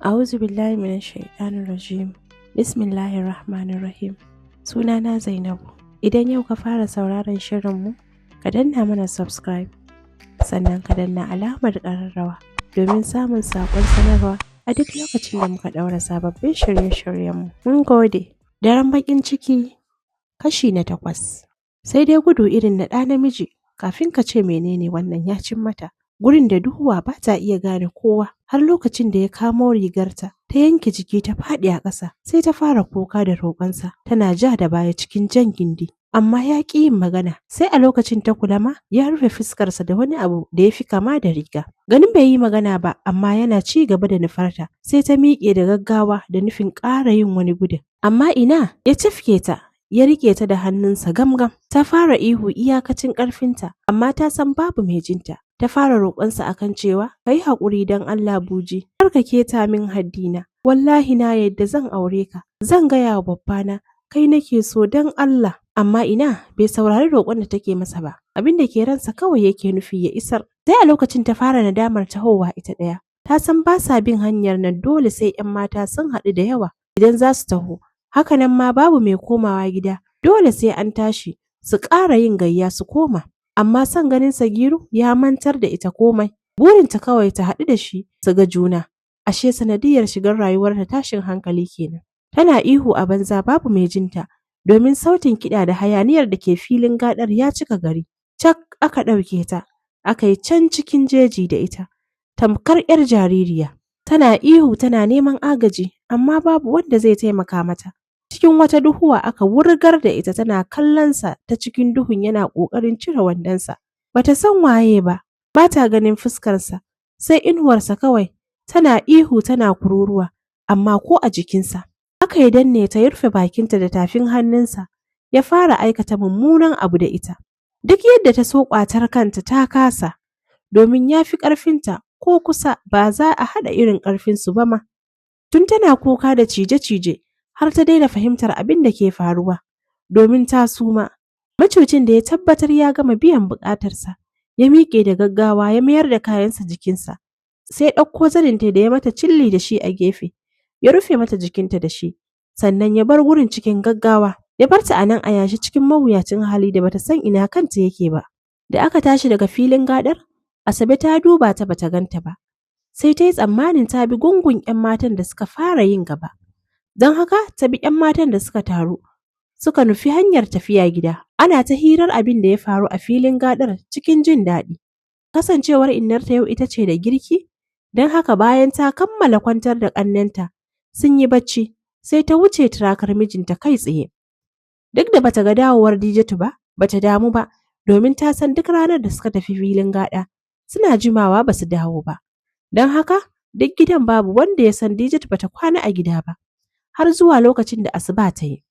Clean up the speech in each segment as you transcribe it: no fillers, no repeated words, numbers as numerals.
A'udhu billahi minash shaitanir rajim. Bismillahir rahmanir rahim. Sunana Zainabu. Idan yau ka fara sauraron shirinmu, ka danna mana subscribe. Sannan ka danna alamar ƙararrawa domin samun saƙon sanarwa a duk lokacin da muka ɗaura sababbin shirye-shiryenmu. Mun gode. Daren baƙin ciki kashi na 8. Sai dai gudu irin na ɗa namiji kafin ka ce menene wannan ya cin mata. Gurin da duhuwa ba ta iya gane kowa har lokacin da ya kamo rigarta ta yanke jiki ta faɗi a ƙasa sai ta fara kuka da roƙonsa tana ja da baya cikin jan gindi. Amma ya ƙi yin magana sai a lokacin ta kula ma ya rufe fuskarsa da wani abu da ya fi kama da riga. Ganin bai yi magana ba amma yana ci gaba da nufarta sai ta miƙe da gaggawa da nufin ƙara yin wani gudun. Amma ina ya cafke ta ya riƙe ta da hannunsa gamgam ta fara ihu iyakacin ƙarfinta amma ta san babu mai jinta. Ta fara roƙonsa akan cewa ka yi haƙuri don Allah Buji, kar ka keta min haddina, wallahi na yadda zan aure ka, zan gaya wa babbana, kai nake so don Allah. Amma ina bai saurari roƙon da take masa ba, abin da ke ransa kawai yake nufi ya isar. Sai a lokacin ta fara nadamar tahowa ita ɗaya, ta san ba sa bin hanyar nan dole sai 'yan mata sun haɗu da yawa idan za su taho. Hakanan ma babu mai komawa gida, dole sai an tashi su ƙara yin gayya su koma. Amma son ganin Sagiru ya mantar da ita komai. Burinta kawai ta haɗu da shi su ga juna. Ashe sanadiyar shigar rayuwarta tashin hankali kenan. Tana ihu a banza babu mai jinta domin sautin kiɗa da hayaniyar da ke filin gadar ya cika gari. Cak aka ɗauke ta, aka yi can cikin jeji da ita. Tamkar 'yar jaririya. Tana ihu tana neman agaji amma babu wanda zai taimaka mata. Cikin wata duhuwa aka wurgar da ita tana kallonsa ta cikin duhun yana ƙoƙarin cire wandonsa. Bata san waye ba, ba ta ganin fuskarsa, sai inuwarsa kawai, tana ihu tana kururuwa, amma ko a jikinsa. Aka yi danne ta rufe bakinta da tafin hannunsa, ya fara aikata mummunan abu da ita. Duk yadda ta so ƙwatar kanta ta kasa, domin ya fi ƙarfinta ko kusa ba za a haɗa irin ƙarfinsu ba ma. Tun tana kuka da cije-cije, har ta daina fahimtar abin da ke faruwa, domin ta suma. Macucin da ya tabbatar ya gama biyan buƙatarsa, ya miƙe da gaggawa ya mayar da kayansa jikinsa, sai ɗauko zaninta da ya mata cilli da shi a gefe, ya rufe mata jikinta da shi, sannan ya bar gurin cikin gaggawa, ya bar ta a nan a yashi cikin mawuyacin hali da bata san ina kanta yake ba. Da aka tashi daga filin gadar, Asabe ta duba ta bata ganta ba, sai ta yi tsammanin ta bi gungun 'yan matan da suka fara yin gaba. Don haka ta bi 'yan matan da suka taru, suka nufi hanyar tafiya gida. Ana ta hirar abin da ya faru a filin gadar cikin jin daɗi. Kasancewar innarta yau ita ce da girki, don haka bayan ta kammala kwantar da ƙannenta sun yi bacci, sai ta wuce turakar mijinta kai tsaye. Duk da bata ga dawowar Dijatu ba, bata damu ba, domin ta san duk ranar da suka tafi filin gada, suna jimawa basu dawo ba. Don haka, duk gidan babu wanda ya san Dijatu bata kwana a gida ba, har zuwa lokacin da asuba ta yi.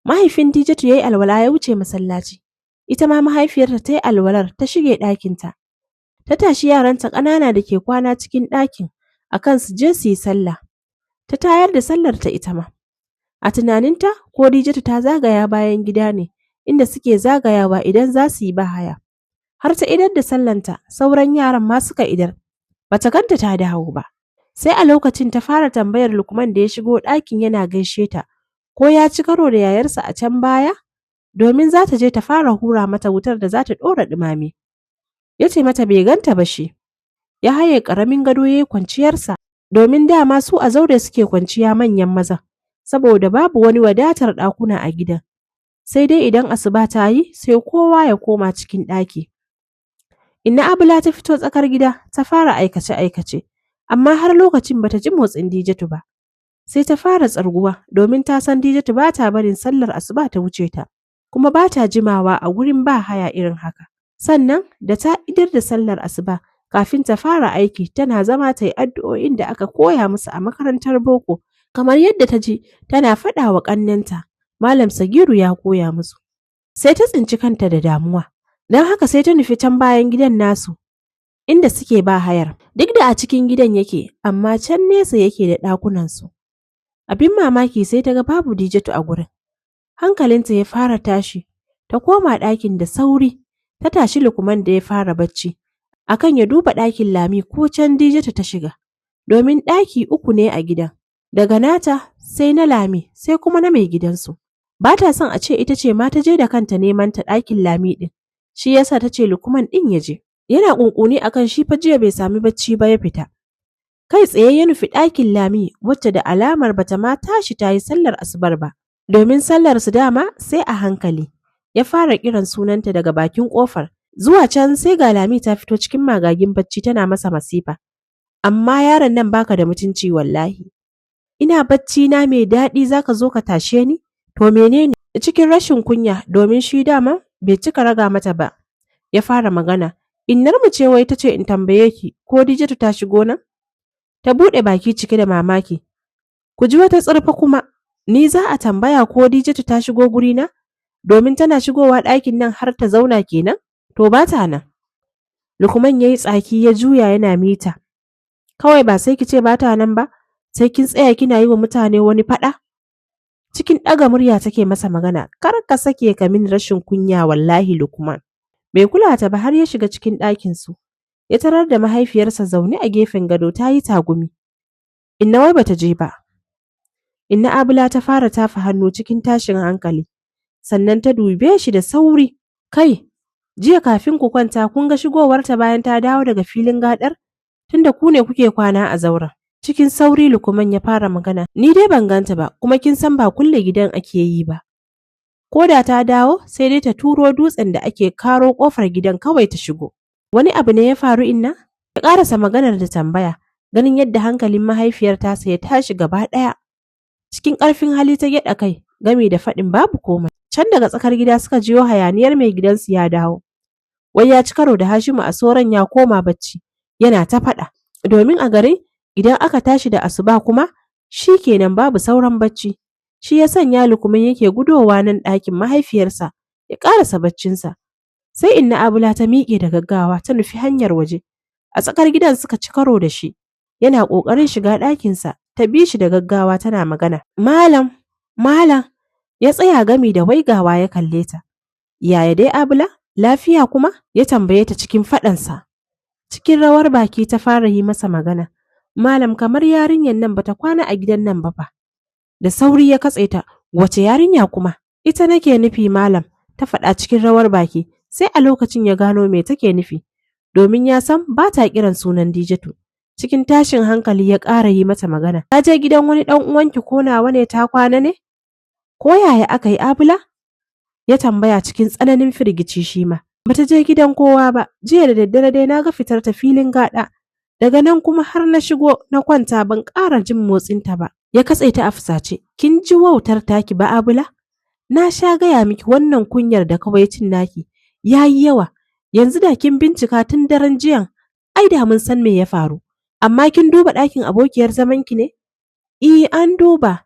Mahaifin Dijatu ya yi alwala ya wuce masallaci, ita ma mahaifiyarta ta yi alwalar ta shige ɗakinta. Ta tashi yaranta ƙanana da ke kwana cikin ɗakin a kan su je su yi sallah. Ta tayar da sallarta ita ma. A tunaninta ko Dijatu ta zagaya bayan gida ne, inda suke zagayawa idan za su yi bahaya. Har ta idar da sallanta, sauran yaran ma suka idar. Bata ganta ta dawo ba. Sai a lokacin ta fara tambayar Lukman da ya shigo ɗakin yana gaishe ta, ko ya ci karo da yayarsa a can baya, domin za ta je ta fara hura mata wutar da za ta ɗora ɗumame. Ya ce mata bai ganta ba shi. Ya haye ƙaramin gado ya yi kwanciyarsa, domin dama su a zaure suke kwanciya manyan maza, saboda babu wani wadatar ɗakuna a gidan. Sai dai idan asuba ta yi sai kowa ya koma cikin ɗaki. Inna Abula ta fito tsakar gida ta fara aikace-aikace, amma har lokacin bata ji motsin Dijatu ba. Sai ta fara tsarguwa domin ta san Dijatu ba ta barin sallar asuba ta wuce ta, kuma ba ta jimawa a gurin ba haya irin haka. Sannan da ta idar da sallar asuba kafin ta fara aiki tana zama ta yi addu'o'in da aka koya musu a makarantar boko, kamar yadda ta ji tana faɗa wa ƙannenta, Malam Sagiru ya koya musu. Sai ta tsinci kanta da damuwa, don haka sai ta nufi can bayan gidan nasu, inda suke ba hayar. Duk da a cikin gidan yake, amma can nesa yake da ɗakunansu. Abin mamaki sai ta ga babu Dijatu a gurin. Hankalinta ya fara tashi, ta koma ɗakin da sauri, ta tashi Lukman da ya fara bacci, akan ya duba ɗakin Lami ko can Dijatu ta shiga, domin ɗaki 3 ne a gidan. Daga nata sai na Lami sai kuma na mai gidansu. Ba ta son a ce ita ce ma ta je da kanta neman ta ɗakin Lami ɗin. Shi yasa ta ce Lukman ɗin ya je. Yana ƙunƙuni akan shi fa jiya bai sami bacci ba ya fita. Kai tsaye ya nufi ɗakin Lami wacce da alamar bata ma tashi ta yi sallar asubar ba. Domin sallar su dama sai a hankali. Ya fara kiran sunanta daga bakin ƙofar. Zuwa can sai ga Lami ta fito cikin magagin bacci tana masa masifa. Amma yaron nan baka da mutunci wallahi. Ina bacci na mai daɗi zaka zo ka tashe ni? To menene? Cikin rashin kunya domin shi dama bai cika raga mata ba. Ya fara magana. Innar mu ce wai tace in tambaye ki ko Dijatu ta shigo nan? Ta buɗe baki cike da mamaki. Ku ji wata tsirfa kuma. Ni za a tambaya ko Dijatu ta shigo gurina? Domin tana shigowa ɗakin nan har ta zauna kenan? To ba ta nan. Lukman ya yi tsaki ya juya yana mita. Kawai ba sai ki ce ba ta nan ba, sai kin tsaya kina yi wa mutane wani faɗa? Cikin ɗaga murya take masa magana, kar ka sake ka min rashin kunya wallahi Lukman. Bai kula ta ba har ya shiga cikin ɗakinsu. Ya tarar da mahaifiyarsa zaune a gefen gado ta yi tagumi. Inna wai bata je ba. Inna Abula ta fara tafa hannu cikin tashin hankali. Sannan ta dube shi da sauri. Kai, jiya kafin ku kwanta kun ga shigowarta bayan ta dawo daga filin gadar? Tunda ku ne kuke kwana a zauren. Cikin sauri Lukman ya fara magana. Ni dai ban ganta ba, kuma kin san ba kulle gidan ake yi ba. Ko da ta dawo sai dai ta turo dutsen da ake karo kofar gidan kawai ta shigo. Wani abu ne ya faru Inna? Ya karasa maganar da tambaya, ganin yadda hankalin mahaifiyar tasa ya tashi gaba ɗaya. Cikin ƙarfin hali ta gyaɗa kai, gami da faɗin babu komai. Can daga tsakar gida suka jiyo hayaniyar mai gidansu ya dawo. Wai ya ci karo da Hashimu a soran ya koma bacci, yana ta faɗa. Domin a gari idan aka tashi da asuba kuma shi kenan babu sauran bacci. Shi ya sanya Lukman yake gudowa nan ɗakin mahaifiyarsa ya ƙarasa baccinsa. Sai Inna Abula ta miƙe da gaggawa ta nufi hanyar waje. A tsakar gidan suka ci karo da shi. Yana ƙoƙarin shiga ɗakinsa, ta bi shi da gaggawa tana magana. Malam, malam, ya tsaya gami da waigawa ya kalle ta. Yaya dai Abula? Lafiya kuma? Ya tambaye ta cikin faɗansa. Cikin rawar baki ta fara yi masa magana. Malam kamar yarinyar nan bata kwana a gidan nan ba fa. Da sauri ya katse ta. Wace yarinya kuma? Ita nake nufi malam, ta faɗa cikin rawar baki. Sai a lokacin ya gano me take nufi. Domin ya san ba ta kiran sunan Dijatu. Cikin tashin hankali ya ƙara yi mata magana. Ta je gidan wani ɗan uwanki ko nawa ne ta kwana ne? Ko yaya aka yi Abula? Ya tambaya cikin tsananin firgici shi ma. Bata je gidan kowa ba, jiya da daddare dai na ga fitar ta filin gaɗa. Daga nan kuma har na shigo na kwanta ban ƙara jin motsinta ba. Ya katse ta a fusace. Kin ji wautar taki ba Abula? Na sha gaya miki wannan kunyar da kawaicin naki yayi yawa. Yanzu da kin bincika tun daren jiyan, ai da mun san me ya faru. Amma kin duba ɗakin abokiyar zamanki ne? An duba.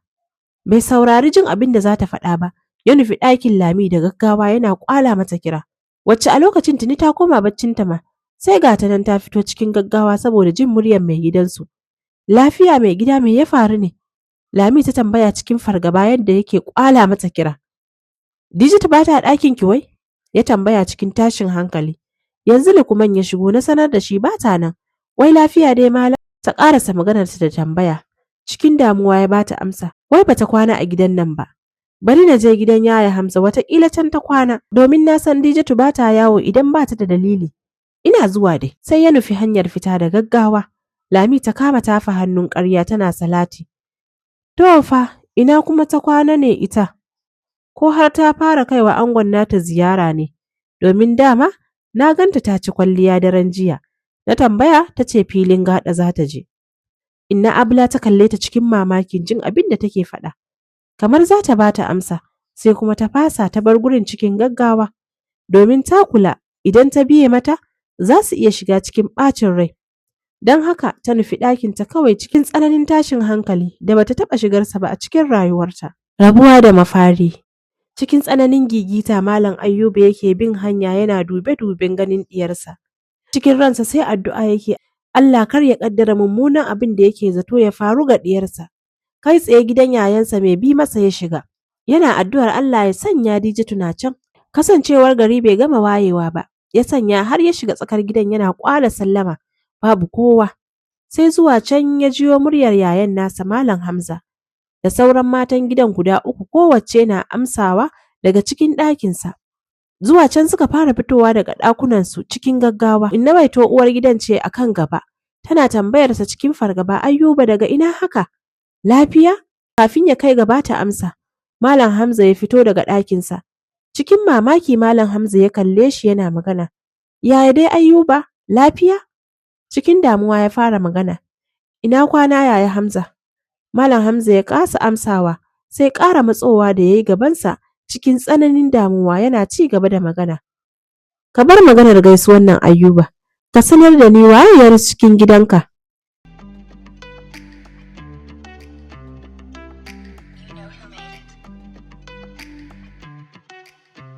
Bai saurari jin abin da za ta faɗa ba. Ya nufi ɗakin Lami da gaggawa yana ƙwala mata kira. Wacce a lokacin tuni ta koma baccinta ma. Sai ga ta nan ta fito cikin gaggawa saboda jin muryar mai gidansu. Lafiya mai gida me ya faru ne? Lami ta tambaya cikin fargaba yadda yake ƙwala mata kira. Dijit ba ta ɗakin ki wai? Ya tambaya cikin tashin hankali. Yanzu Lukman ya shigo na sanar da shi ba ta nan. Wai lafiya dai malam? Ta ƙarasa maganarta da tambaya. Cikin damuwa ya bata amsa. Wai bata kwana a gidan nan ba. Bari na je gidan yaya Hamza wataƙila can ta kwana. Domin na san Dijatu ba ta yawo idan ba ta da dalili. Ina zuwa dai. Sai ya nufi hanyar fita da gaggawa. Lami ta kama tafa hannun ƙarya tana salati. To fa, ina kuma ta kwana ne ita? Ko har ta fara kaiwa angon nata ziyara ne? Domin dama na ganta ta ci kwalliya daren jiya. Na tambaya ta ce filin gaɗa za ta je. Inna Abula ta kalle ta cikin mamakin jin abin da take faɗa. Kamar za ta ba ta amsa, sai kuma ta fasa ta bar gurin cikin gaggawa. Domin ta kula idan ta biye mata, za su iya shiga cikin ɓacin rai. Don haka ta nufi ɗakinta kawai cikin tsananin tashin hankali da bata taɓa shigarsa ba a cikin rayuwarta. Rabuwa da mafari. Cikin tsananin gigita Malam Ayyuba yake bin hanya yana dube-duben ganin diyarsa. Cikin ransa sai addu'a yake, Allah kar ya kaddara mummunan abin da yake zato ya faru ga diyarsa. Kai tsaye gidan yayansa mai bi masa ya shiga. Yana addu'ar Allah ya sanya Dijatu na can. Kasancewar gari bai gama wayewa ba, ya sanya har ya shiga tsakar gidan yana kwala sallama, babu kowa. sai zuwa can ya jiyo muryar yayan nasa Malam Hamza da sauran matan gidan guda uku kowacce na amsawa daga cikin ɗakinsa. Zuwa can suka fara fitowa daga ɗakunansu cikin gaggawa. Inna Baito uwar gidan ce a kan gaba, tana tambayarsa cikin fargaba, Ayuba daga ina haka? Lafiya? Kafin ya kai gaba ta amsa, Malam Hamza ya fito daga ɗakinsa. Cikin mamaki Malam Hamza ya kalle shi yana magana. Yaya dai Ayuba? Lafiya? Cikin damuwa ya fara magana. Ina kwana yaya Hamza? Malam Hamza ya kasa amsawa, sai ƙara matsowa da ya yi gabansa cikin tsananin damuwa yana ci gaba da magana. Ka bar maganar gaisuwan nan Ayuba, ka sanar da ni wayar cikin gidanka.